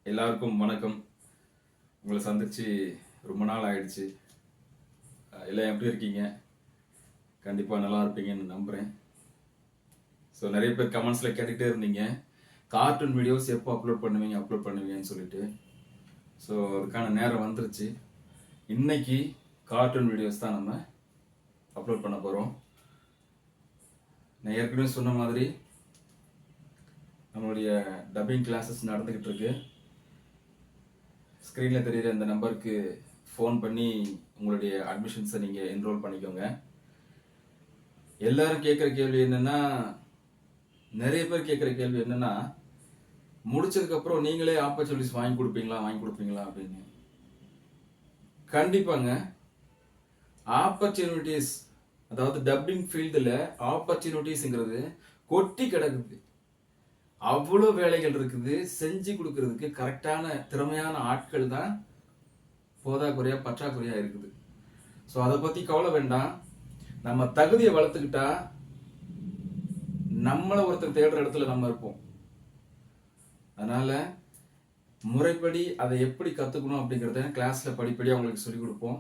எல்லாருக்கும் வணக்கம். உங்களை சந்திச்சு ரொம்ப நாள் ஆயிடுச்சு. எல்லாம் எப்படி இருக்கீங்க? கண்டிப்பாக நல்லா இருப்பீங்கன்னு நம்புகிறேன். ஸோ நிறைய பேர் கமெண்ட்ஸில் கேட்டுகிட்டே இருந்தீங்க, கார்ட்டூன் வீடியோஸ் எப்போ அப்லோட் பண்ணுவீங்கன்னு சொல்லிட்டு. ஸோ அதுக்கான நேரம் வந்துருச்சு. இன்னைக்கு கார்ட்டூன் வீடியோஸ் தான் நம்ம அப்லோட் பண்ண போகிறோம். நான் ஏற்கனவே சொன்ன மாதிரி நம்மளுடைய டப்பிங் கிளாஸஸ் நடந்துக்கிட்டு இருக்கு. ஸ்க்ரீனில் தெரிகிற இந்த நம்பருக்கு ஃபோன் பண்ணி உங்களுடைய அட்மிஷன்ஸை நீங்கள் என்ரோல் பண்ணிக்கோங்க. எல்லாரும் கேட்குற கேள்வி என்னென்னா, நிறைய பேர் கேட்குற கேள்வி என்னென்னா, முடிச்சதுக்கப்புறம் நீங்களே ஆப்பர்ச்சுனிட்டிஸ் வாங்கி கொடுப்பீங்களா அப்படின்னு. கண்டிப்பாங்க. ஆப்பர்ச்சுனிட்டிஸ், அதாவது டப்பிங் ஃபீல்டில் ஆப்பர்ச்சுனிட்டிஸ்ங்கிறது கொட்டி கிடக்குது. அவ்வளோ வேலைகள் இருக்குது. செஞ்சு கொடுக்கறதுக்கு கரெக்டான திறமையான ஆட்கள் தான் பற்றாக்குறையா இருக்குது. ஸோ அதை பற்றி கவலை வேண்டாம். நம்ம தகுதியை வளர்த்துக்கிட்டா நம்மளை ஒருத்தர் தேடுற இடத்துல நம்ம இருப்போம். அதனால முறைப்படி அதை எப்படி கற்றுக்கணும் அப்படிங்கிறத கிளாஸில் படிப்படியாக உங்களுக்கு சொல்லிக் கொடுப்போம்.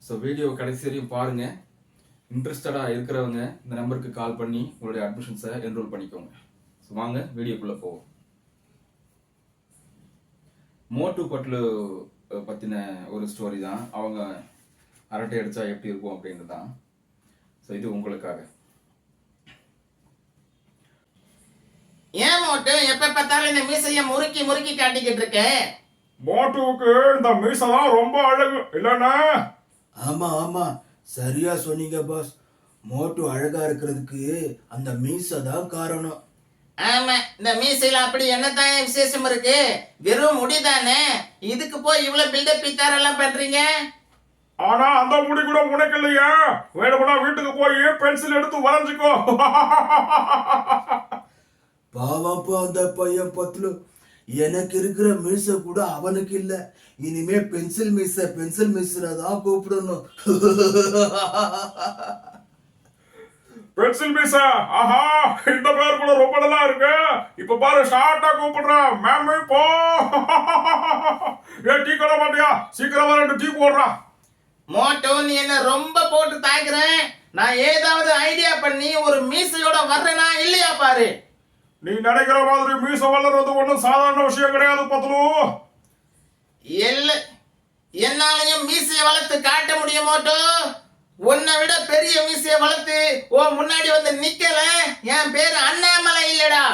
ஸோ வீடியோ கடைசி வரையும் பாருங்கள். இன்ட்ரெஸ்டடாக இருக்கிறவங்க இந்த நம்பருக்கு கால் பண்ணி உங்களுடைய அட்மிஷன்ஸை என்ரோல் பண்ணிக்கோங்க. ஸோ வாங்க வீடியோக்குள்ளே போவோம். மோட்டு பட்லு பற்றின ஒரு ஸ்டோரி தான். அவங்க அரட்டை அடித்தா எப்படி இருக்கும் அப்படின்றது தான். ஸோ இது உங்களுக்காக. ஏன் மோட்டு எப்ப பார்த்தாலும் இந்த மீசைய முறுக்கி காட்டிக்கிட்டு இருக்க? மோட்டுவுக்கு இந்த மீசை தான் ரொம்ப அழகு இல்லைன்னா? ஆமா சரியா சொன்னீங்க பாஸ். மோட்டு அழகா இருக்கிறதுக்கு அந்த மீசை தான் காரணம். ஆமா, இந்த மீசையில அப்படி என்னதான் விசேஷம் இருக்கு? வெறும் முடிதானே, இதுக்கு போய் இவ்வளவு பில்டப் பித்தாரெல்லாம் பண்றீங்க. ஆனா அந்த முடி கூட உனக்கு இல்லையா? வேணும்னா வீட்டுக்கு போய் பென்சில் எடுத்து வரைஞ்சுக்கோ. பாவப்பா அந்த பையன் பத்துல. எனக்கு இருக்கிற மீசை கூட அவனுக்கு இல்ல. இனிமே பென்சில் மீசை தான் கூப்பிடணும். பென்சில் மீசா, ஆஹா, இந்த பேர் கூட ரொம்ப நல்லா இருக்கு. இப்ப பாரு, ஷார்ட்டா கூப்பிடுறான். மேம் போ. ஏ, டீ கடை மாட்டியா? சீக்கிரமா 2 டீ போடுறா. மோட்டோ, நீ என்ன ரொம்ப போட்டு தாக்குறேன். நான் ஏதாவது ஐடியா பண்ணி ஒரு மீசையோட வர்றேனா இல்லையா பாரு. நீ நினைக்கிற மாதிரி மீசை வளர்றது ஒண்ணும் சாதாரண விஷயம் கிடையாது பத்லு. என்னாலையும் மீசையை வளர்த்து காட்ட முடியும் மோட்டோ. உன்னை விட பெரிய மீசையை வளர்த்து முன்னாடி வந்து நிக்கல. என் பேரு அண்ணாமலை இல்லடா.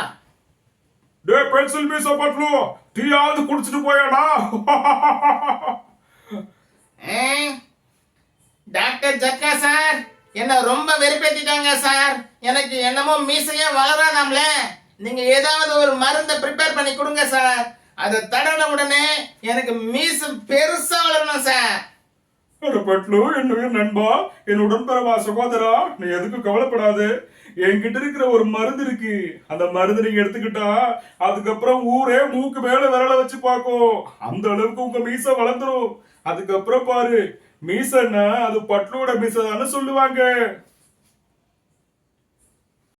டே பென்சில் மீசை பத்லு, டீயாவது குடிச்சிட்டு போயாடா. டாக்டர் ஜக்கா சார் என்ன ரொம்ப வெறுப்பேத்திட்டாங்க சார். எனக்கு என்னமோ மீசையே வளராதாம்ல. நீங்க ஏதாவது ஒரு மருந்தை ப்ரிப்பேர் பண்ணி கொடுங்க சார். அதை தடவின உடனே எனக்கு மீசை பெருசா வளரணும் சார். பட்லு, என்னுடைய நண்பா, என் உடன்பிறவா சகோதரா, நீ எதுக்கு கவலைப்படாது. என்கிட்ட இருக்கிற ஒரு மருந்து இருக்கு. அந்த மருந்து நீங்க எடுத்துக்கிட்டா அதுக்கப்புறம் ஊரே மூக்கு மேல விரல வச்சு பார்க்கும். அந்த அளவுக்கு உங்க மீசை வளர்ந்துரும். அதுக்கப்புறம் பாரு, மீசைன்னா அது பட்லுவோட மீசை தானே சொல்லுவாங்க.